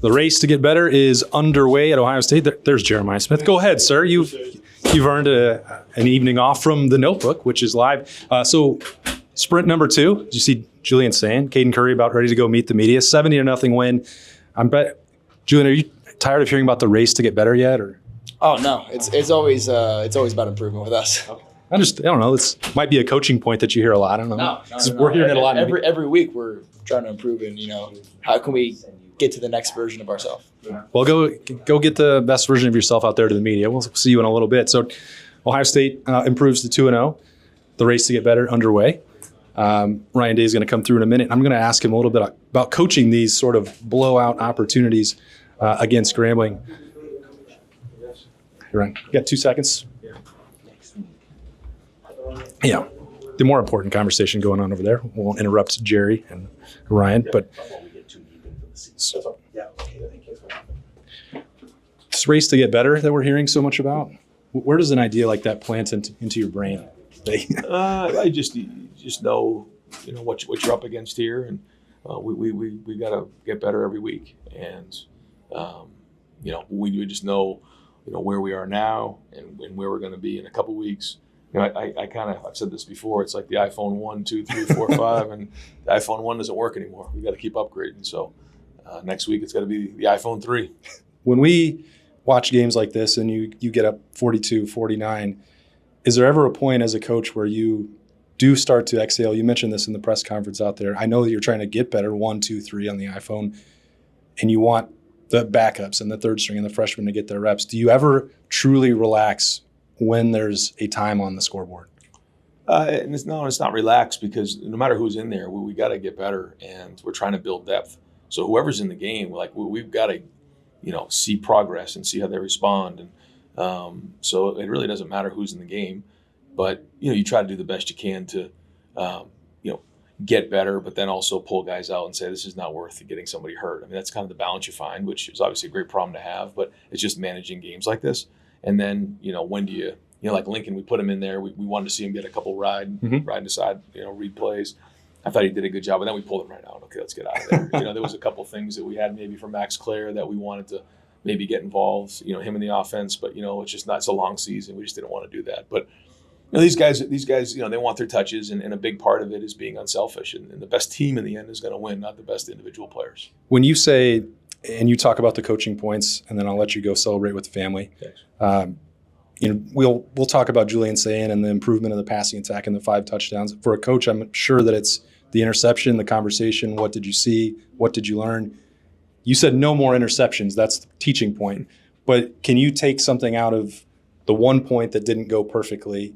The race to get better is underway at Ohio State. There's Jeremiah Smith. Go ahead, sir. You've earned an evening off from the Notebook, which is live. So sprint number 2, did you see Julian saying, Kaden Curry about ready to go meet the media, 70-0 win. Julian, are you tired of hearing about the race to get better yet? Or? Oh no, it's always about improvement with us. Okay. I don't know. This might be a coaching point that you hear a lot. I don't know. No. We're hearing it a lot. Every week we're trying to improve, and how can we get to the next version of ourselves? Well, go get the best version of yourself out there to the media. We'll see you in a little bit. So, Ohio State improves to 2-0. The race to get better underway. Ryan Day is going to come through in a minute. I'm going to ask him a little bit about coaching these sort of blowout opportunities against Grambling. Hey, Ryan, you got 2 seconds? Yeah. The more important conversation going on over there. We won't interrupt Jerry and Ryan, but this race to get better that we're hearing so much about, where does an idea like that plant into your brain? I just know what you're up against here, and we got to get better every week, and we just know where we are now and where we're going to be in a couple weeks. I've said this before. It's like the iPhone 1, 2, 3, 4, 5, and the iPhone 1 doesn't work anymore. We got to keep upgrading. So next week it's got to be the iPhone 3. When we watch games like this and you get up 42, 49, is there ever a point as a coach where you do start to exhale? You mentioned this in the press conference out there. I know that you're trying to get better 1, 2, 3 on the iPhone, and you want the backups and the third string and the freshmen to get their reps. Do you ever truly relax when there's a time on the scoreboard? It's not relaxed, because no matter who's in there, we got to get better, and we're trying to build depth. So whoever's in the game, we've got to, see progress and see how they respond. And so it really doesn't matter who's in the game, but you try to do the best you can to, get better, but then also pull guys out and say, this is not worth getting somebody hurt. I mean, that's kind of the balance you find, which is obviously a great problem to have, but it's just managing games like this. And then, when do you, like Lincoln, we put him in there. We wanted to see him get a couple ride aside, read plays. I thought he did a good job, and then we pulled him right out. Okay, let's get out of there. There was a couple things that we had maybe from Max Clare that we wanted to maybe get involved, him in the offense, but, it's just not, it's a long season. We just didn't want to do that. But, these guys, they want their touches, and a big part of it is being unselfish. And the best team in the end is going to win, not the best individual players. When you say, and you talk about the coaching points, and then I'll let you go celebrate with the family. We'll talk about Julian Sayin and the improvement of the passing attack and the 5 touchdowns. For a coach, I'm sure that it's the interception, the conversation. What did you see? What did you learn? You said no more interceptions. That's the teaching point. But can you take something out of the one point that didn't go perfectly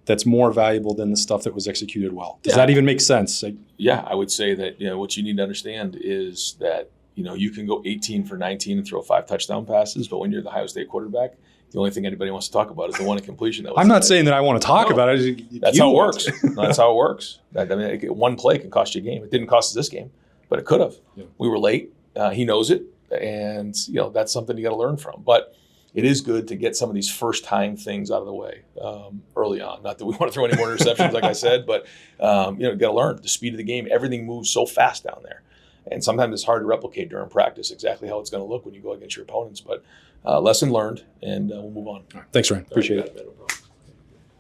that's more valuable than the stuff that was executed well? Does that even make sense? Yeah, I would say that what you need to understand is that you can go 18 for 19 and throw 5 touchdown passes, but when you're the Ohio State quarterback, the only thing anybody wants to talk about is the one in completion. I'm not saying that I want to talk about it. That's how it works. That's how it works. One play can cost you a game. It didn't cost us this game, but it could have. Yeah. We were late. He knows it, and that's something you got to learn from. But it is good to get some of these first-time things out of the way early on. Not that we want to throw any more interceptions, like I said, but you got to learn the speed of the game. Everything moves so fast down there. And sometimes it's hard to replicate during practice exactly how it's going to look when you go against your opponents. But lesson learned, and we'll move on. All right. Thanks, Ryan. Appreciate it.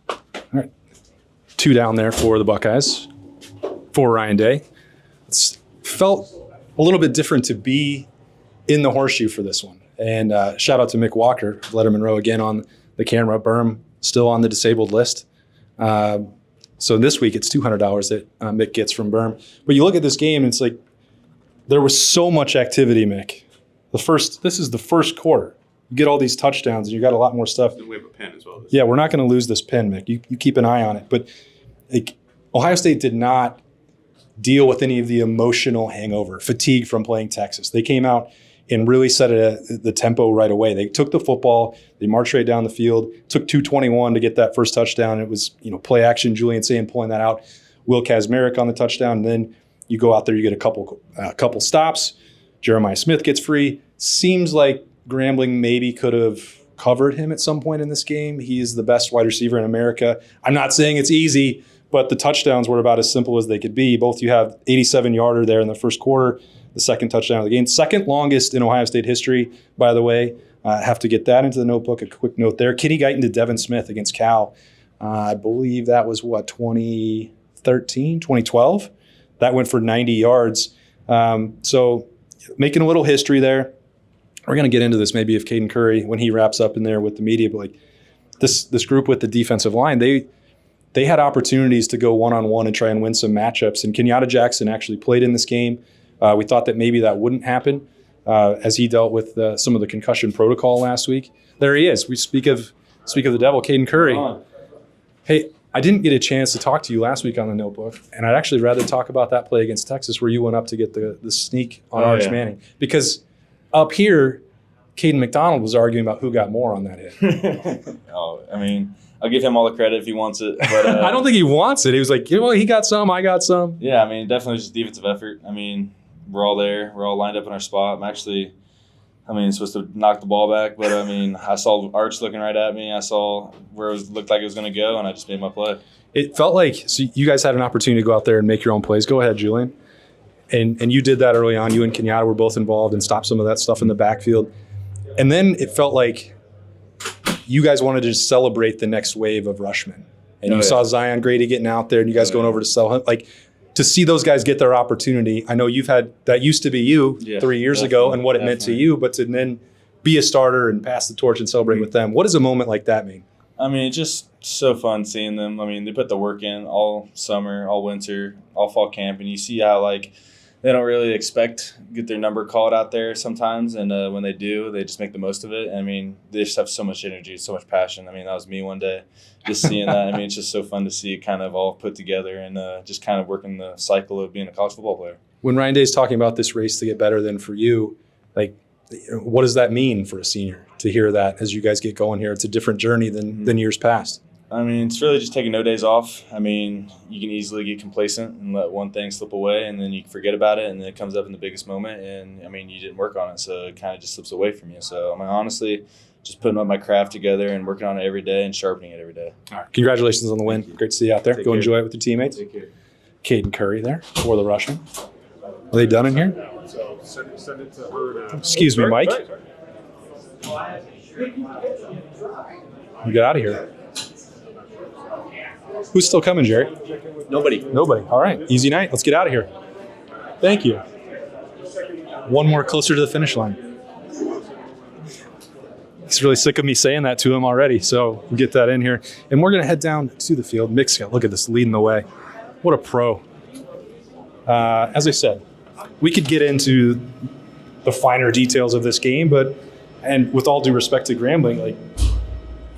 All right. 2 down there for the Buckeyes, for Ryan Day. It's felt a little bit different to be in the horseshoe for this one. And shout out to Mick Walker, Letterman Row again on the camera. Birm still on the disabled list. So this week it's $200 that Mick gets from Birm. But you look at this game and it's like, there was so much activity, Mick. This is the first quarter. You get all these touchdowns, and you got a lot more stuff. And we have a pin as well. Yeah, we're not going to lose this pin, Mick. You keep an eye on it. But Ohio State did not deal with any of the emotional hangover, fatigue from playing Texas. They came out and really set the tempo right away. They took the football, they marched right down the field, took 2:21 to get that first touchdown. It was play action, Julian Sayin pulling that out, Will Kazmarek on the touchdown, and then you go out there, you get a couple stops. Jeremiah Smith gets free. Seems like Grambling maybe could have covered him at some point in this game. He is the best wide receiver in America. I'm not saying it's easy, but the touchdowns were about as simple as they could be. Both you have 87-yarder there in the first quarter. the second touchdown of the game. Second longest in Ohio State history, by the way. Have to get that into the notebook. A quick note there. Kenny Guyton to Devin Smith against Cal. I believe that was, 2013, 2012? That went for 90 yards. So making a little history there. We're going to get into this maybe if Kaden Curry, when he wraps up in there with the media, but like this group with the defensive line, they had opportunities to go one-on-one and try and win some matchups. And Kenyatta Jackson actually played in this game. We thought that maybe that wouldn't happen as he dealt with some of the concussion protocol last week. There he is. We speak of the devil, Kaden Curry. Hey, I didn't get a chance to talk to you last week on the notebook, and I'd actually rather talk about that play against Texas where you went up to get the sneak on Arch Manning. Because up here, Caden McDonald was arguing about who got more on that hit. I mean, I'll give him all the credit if he wants it. But I don't think he wants it. He was like, well, he got some, I got some. Yeah, I mean, definitely just defensive effort. I mean, we're all there. We're all lined up in our spot. I'm actually, supposed to knock the ball back, but I saw Arch looking right at me. I saw where it looked like it was going to go, and I just made my play. It felt like you guys had an opportunity to go out there and make your own plays. Go ahead, Julian. And you did that early on. You and Kenyatta were both involved and stopped some of that stuff in the backfield. And then it felt like you guys wanted to just celebrate the next wave of rushmen. And you saw Zion Grady getting out there and you guys going over to sell him. Like, to see those guys get their opportunity. I know you've had – that used to be you 3 years ago and what it meant to you, but to then be a starter and pass the torch and celebrate with them. What does a moment like that mean? It's just so fun seeing them. They put the work in all summer, all winter, all fall camp, and you see how, they don't really get their number called out there sometimes, and when they do, they just make the most of it. They just have so much energy, so much passion. That was me one day, just seeing that. It's just so fun to see it kind of all put together and just kind of working the cycle of being a college football player. When Ryan Day's talking about this race to get better than for you, what does that mean for a senior to hear that as you guys get going here? It's a different journey than years past. It's really just taking no days off. You can easily get complacent and let one thing slip away, and then you forget about it, and then it comes up in the biggest moment, and, you didn't work on it, so it kind of just slips away from you. So, honestly, just putting up my craft together and working on it every day and sharpening it every day. All right. Congratulations on the win. Great to see you out there. Take Go care. enjoy it with your teammates. Take care. Caden Curry there for the Russian. Are they done in here? So send it to her now. Excuse me, Mike. We get out of here. Who's still coming, Jerry? Nobody. Nobody. All right. Easy night. Let's get out of here. Thank you. One more closer to the finish line. He's really sick of me saying that to him already, so we'll get that in here. And we're going to head down to the field. Mick's got, look at this, leading the way. What a pro. As I said, we could get into the finer details of this game, and with all due respect to Grambling,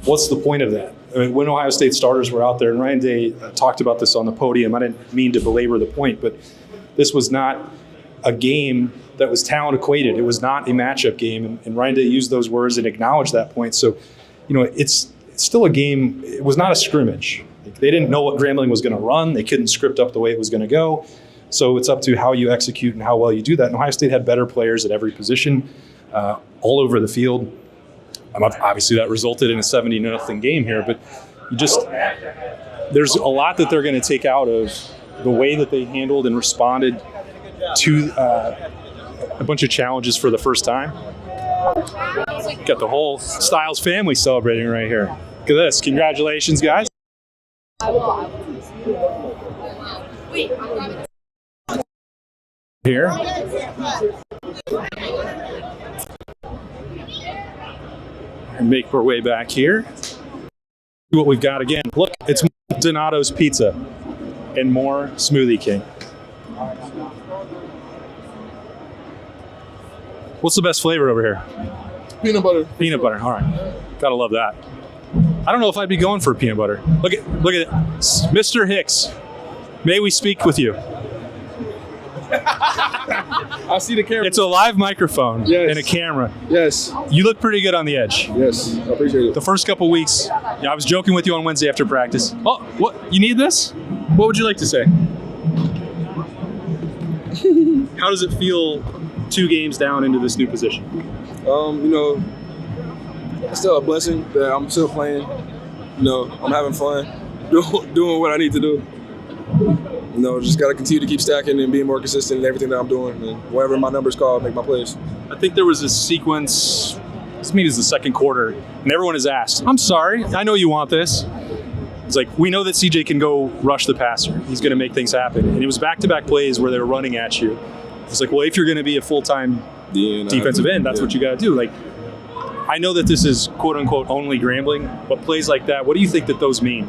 what's the point of that? When Ohio State starters were out there, and Ryan Day talked about this on the podium, I didn't mean to belabor the point, but this was not a game that was talent equated. It was not a matchup game, and Ryan Day used those words and acknowledged that point. So, it's still a game. It was not a scrimmage. They didn't know what Grambling was going to run. They couldn't script up the way it was going to go. So it's up to how you execute and how well you do that. And Ohio State had better players at every position, all over the field. Obviously, that resulted in a 70-0 game here, but there's a lot that they're going to take out of the way that they handled and responded to a bunch of challenges for the first time. Got the whole Styles family celebrating right here. Look at this. Congratulations, guys. Here. And make our way back here. See what we've got again. Look, it's Donato's Pizza and more Smoothie King. What's the best flavor over here? Peanut butter. Peanut butter. All right. Gotta love that. I don't know if I'd be going for peanut butter. Look at it. Mr. Hicks, may we speak with you? I see the camera. It's a live microphone and a camera. Yes. You look pretty good on the edge. Yes. I appreciate it. The first couple weeks, I was joking with you on Wednesday after practice. Oh, what? You need this? What would you like to say? How does it feel 2 games down into this new position? It's still a blessing that I'm still playing. I'm having fun, doing what I need to do. just got to continue to keep stacking and being more consistent in everything that I'm doing. And whenever my number's called, make my plays. I think there was a sequence, maybe it was the second quarter, and everyone has asked, I'm sorry, I know you want this. It's like, we know that CJ can go rush the passer. He's going to make things happen. And it was back-to-back plays where they were running at you. It's like, well, if you're going to be a full-time defensive end, that's what you got to do. Like, I know that this is quote-unquote only Grambling, but plays like that, what do you think that those mean?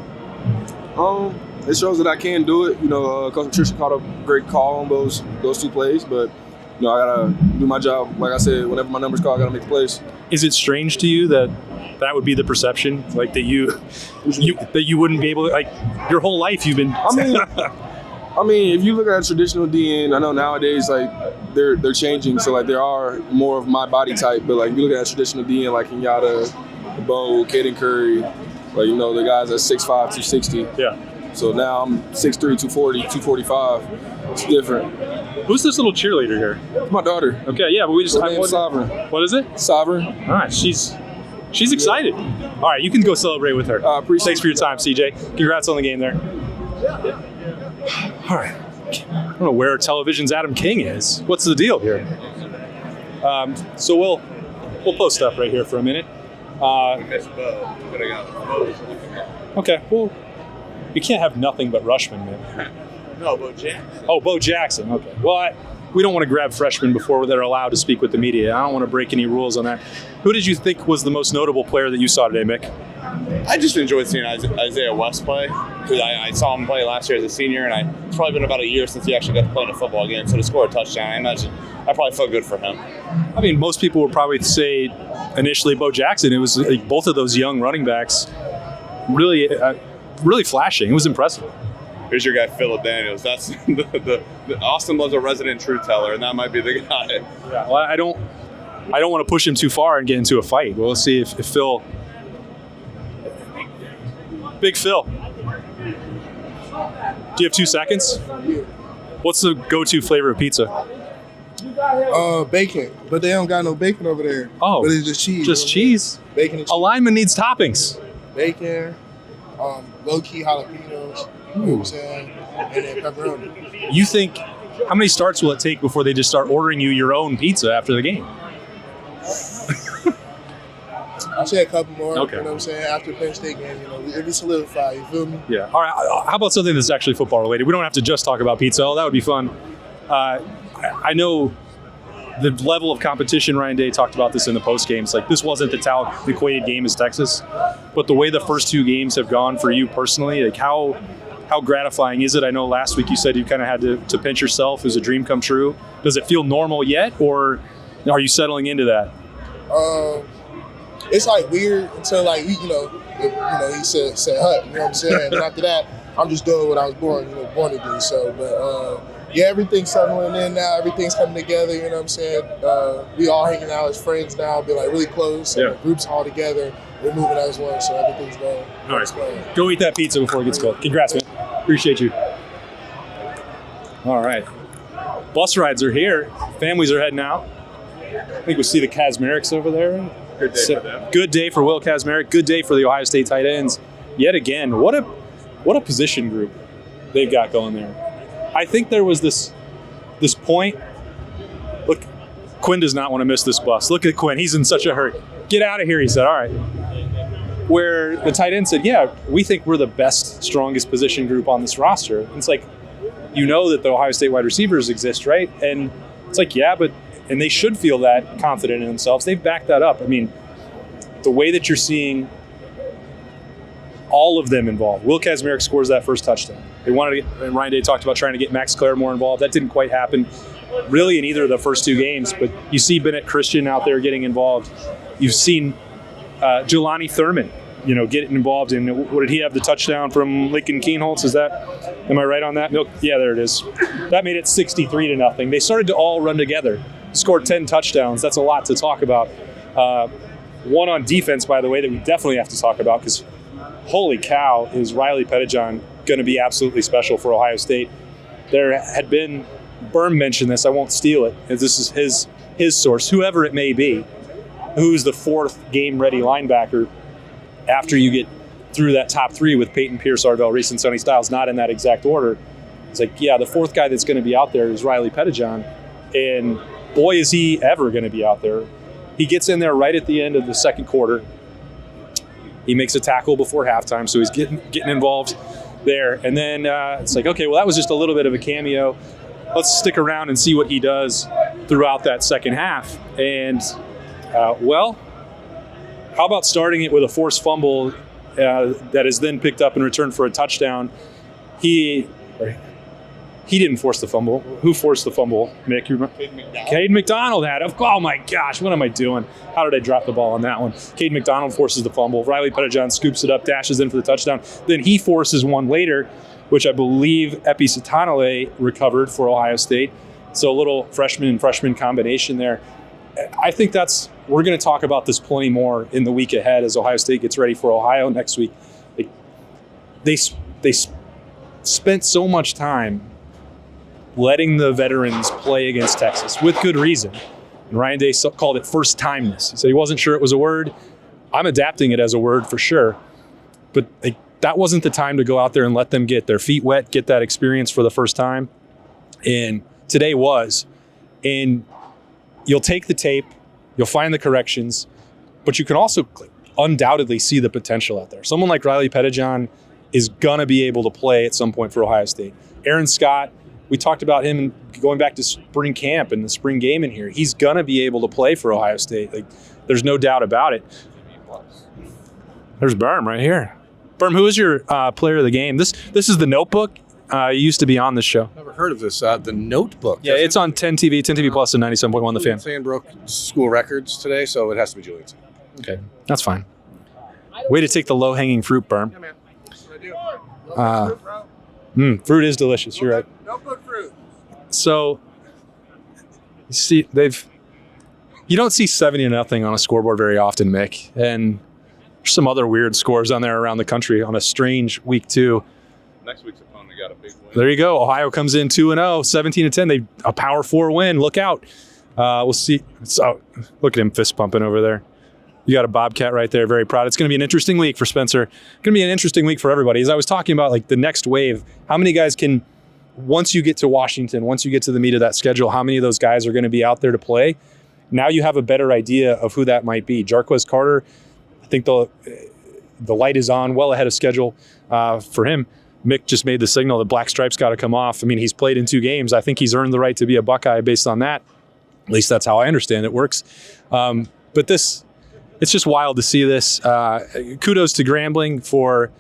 It shows that I can do it. Coach Patricia caught a great call on those two plays, but I gotta do my job. Like I said, whenever my number's called, I gotta make the plays. Is it strange to you that that would be the perception, like that you wouldn't be able to, like, your whole life you've been? I mean, if you look at a traditional DN, I know nowadays like they're changing, so like there are more of my body type. But like if you look at a traditional DN, like Kenyatta, Bo, Kaden Curry, like the guys at 6'5", 260. Yeah. So now I'm 6'3", 240, 245. It's different. Who's this little cheerleader here? It's my daughter. Okay, yeah, but we just. Sovereign. What is it? Sovereign. All right, she's excited. All right, you can go celebrate with her. Thanks for your time, CJ. Congrats on the game there. All right. I don't know where television's Adam King is. What's the deal here? So we'll post up right here for a minute. Okay, well, you can't have nothing but Rushman, man. No, Bo Jackson. Oh, Bo Jackson. Okay. Well, we don't want to grab freshmen before they're allowed to speak with the media. I don't want to break any rules on that. Who did you think was the most notable player that you saw today, Mick? I just enjoyed seeing Isaiah West play because I saw him play last year as a senior, and it's probably been about a year since he actually got to play in a football game. So to score a touchdown, I imagine that probably felt good for him. I mean, most people would probably say initially Bo Jackson. It was like both of those young running backs really flashing. It was impressive. Here's your guy, Phillip Daniels. That's the Austin loves a resident truth teller, and that might be the guy. Yeah, well, I don't want to push him too far and get into a fight. We'll see if Phil. Big Phil. Do you have 2 seconds? What's the go-to flavor of pizza? Bacon, but they don't got no bacon over there. Oh, but it's just cheese. Just cheese. Bacon and cheese. A lineman needs toppings. Bacon, low-key jalapenos. You know what I'm saying? And then pepperoni. You think, how many starts will it take before they just start ordering you your own pizza after the game? I'll say a couple more. Okay. You know what I'm saying? After Penn State game, it'll be solidified. You feel me? Yeah. All right. How about something that's actually football related? We don't have to just talk about pizza. Oh, that would be fun. I know the level of competition. Ryan Day talked about this in the post game. It's like this wasn't the talent equated game as Texas, but the way the first 2 games have gone for you personally, like how gratifying is it? I know last week you said you kind of had to pinch yourself. It was a dream come true. Does it feel normal yet, or are you settling into that? It's like weird until like he said hut. You know what I'm saying? And after that, I'm just doing what I was born to do. So, but yeah, everything's settling in now. Everything's coming together. You know what I'm saying? We all hanging out as friends now. Be like really close. So the group's all together. We're moving as one. So everything's going. All right. Go eat that pizza before it gets cold. Congrats, man. Appreciate you. All right. Bus rides are here. Families are heading out. I think we see the Kazmeriks over there. Good day for them. Good day for Will Kazmarek. Good day for the Ohio State tight ends. Yet again, what a position group they've got going there. I think there was this point. Look, Quinn does not want to miss this bus. Look at Quinn. He's in such a hurry. Get out of here, he said. All right. Where the tight end said, yeah, we think we're the best, strongest position group on this roster. And it's like, that the Ohio State wide receivers exist, right? And it's like, yeah, and they should feel that confident in themselves. They've backed that up. I mean, the way that you're seeing all of them involved. Will Kazmarek scores that first touchdown. They wanted to and Ryan Day talked about trying to get Max Clare more involved. That didn't quite happen really in either of the first 2 games, but you see Bennett Christian out there getting involved. You've seen Jelani Thurman, getting involved in, what did he have, the touchdown from Lincoln Keenholz? Am I right on that? Yeah, there it is. That made it 63-0. They started to all run together. Scored 10 touchdowns. That's a lot to talk about. One on defense, by the way, that we definitely have to talk about because holy cow, is Riley Pettijohn going to be absolutely special for Ohio State. There had been, Birm mentioned this, I won't steal it, this is his source, whoever it may be, who's the 4th game-ready linebacker after you get through that top 3 with Peyton Pierce, Arvell Reese, and Sonny Styles, not in that exact order. It's like, yeah, the fourth guy that's going to be out there is Riley Pettijohn, and boy, is he ever going to be out there. He gets in there right at the end of the second quarter. He makes a tackle before halftime, so he's getting involved there. And then it's like, okay, well, that was just a little bit of a cameo. Let's stick around and see what he does throughout that second half. And, well, how about starting it with a forced fumble that is then picked up and returned for a touchdown? He didn't force the fumble. Who forced the fumble, Mick? You remember? Caden McDonald had it. Oh, my gosh, what am I doing? How did I drop the ball on that one? Caden McDonald forces the fumble. Riley Pettijohn scoops it up, dashes in for the touchdown. Then he forces one later, which I believe Epi Satanale recovered for Ohio State. So a little freshman combination there. I think we're going to talk about this plenty more in the week ahead as Ohio State gets ready for Ohio next week. They spent so much time letting the veterans play against Texas with good reason. And Ryan Day called it first timeness. He said he wasn't sure it was a word. I'm adapting it as a word for sure. But that wasn't the time to go out there and let them get their feet wet, get that experience for the first time. And today was. And you'll take the tape, you'll find the corrections, but you can also undoubtedly see the potential out there. Someone like Riley Pettijohn is going to be able to play at some point for Ohio State. Aaron Scott, we talked about him going back to spring camp and the spring game in here. He's going to be able to play for Ohio State. There's no doubt about it. There's Birm right here. Birm, who is your player of the game? This is The Notebook. You used to be on this show. Never heard of this. The Notebook. Yeah, it's on 10 TV Plus and 97.1 The Fan. Fan broke school records today, so it has to be Julian's. Okay, that's fine. Way to take the low-hanging fruit, Birm. Yeah, man. That's what I do. Fruit is delicious. You're right. Notebook fruit. So, you see, you don't see 70-0 on a scoreboard very often, Mick. And there's some other weird scores on there around the country on a strange week 2. Next week's opponent got a big win. There you go. Ohio comes in 2-0, 17-10. A Power 4 win. Look out. We'll see. So, look at him fist pumping over there. You got a Bobcat right there. Very proud. It's going to be an interesting week for Spencer. It's going to be an interesting week for everybody. As I was talking about, the next wave, how many guys can, once you get to Washington, once you get to the meat of that schedule, how many of those guys are going to be out there to play? Now you have a better idea of who that might be. Jarquez Carter, I think the light is on, well ahead of schedule for him. Mick just made the signal that Black Stripe's got to come off. I mean, he's played in 2 games. I think he's earned the right to be a Buckeye based on that. At least that's how I understand it works. But it's just wild to see this. Kudos to Grambling for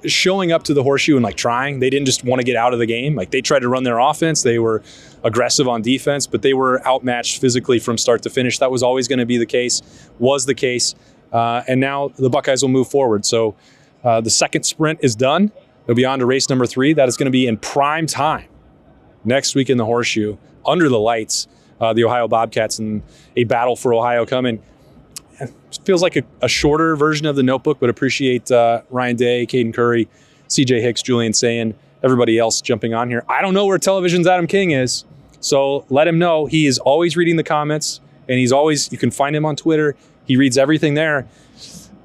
showing up to the Horseshoe and trying. They didn't just want to get out of the game. They tried to run their offense. They were aggressive on defense, but they were outmatched physically from start to finish. That was always going to be the case, was the case. And now the Buckeyes will move forward. So the second sprint is done. They'll be on to race number 3. That is going to be in prime time next week in the Horseshoe under the lights. The Ohio Bobcats and a battle for Ohio coming. It feels like a shorter version of The Notebook, but appreciate Ryan Day, Kaden Curry, CJ Hicks, Julian Sayin, everybody else jumping on here. I don't know where Television's Adam King is, so let him know. He is always reading the comments, and you can find him on Twitter. He reads everything there.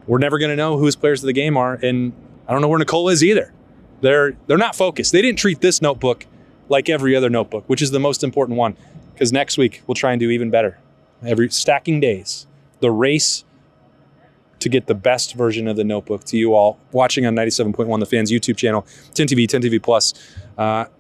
We're never going to know who his players of the game are, and I don't know where Nicole is either. They're not focused. They didn't treat this notebook like every other notebook, which is the most important one. Because next week, we'll try and do even better. Every stacking days, the race to get the best version of The Notebook to you all watching on 97.1 The Fan's YouTube channel, 10 TV Plus.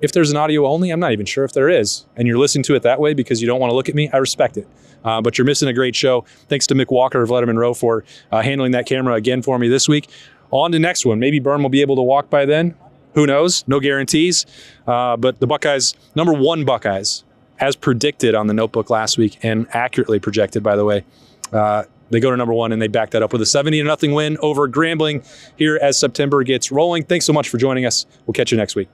If there's an audio only, I'm not even sure if there is. And you're listening to it that way because you don't want to look at me, I respect it. But you're missing a great show. Thanks to Mick Walker of Letterman Row for handling that camera again for me this week. On to next one. Maybe Birm will be able to walk by then. Who knows? No guarantees. But the Buckeyes, number 1 Buckeyes, as predicted on The Notebook last week, and accurately projected, by the way. They go to number 1, and they back that up with a 70-0 win over Grambling here as September gets rolling. Thanks so much for joining us. We'll catch you next week.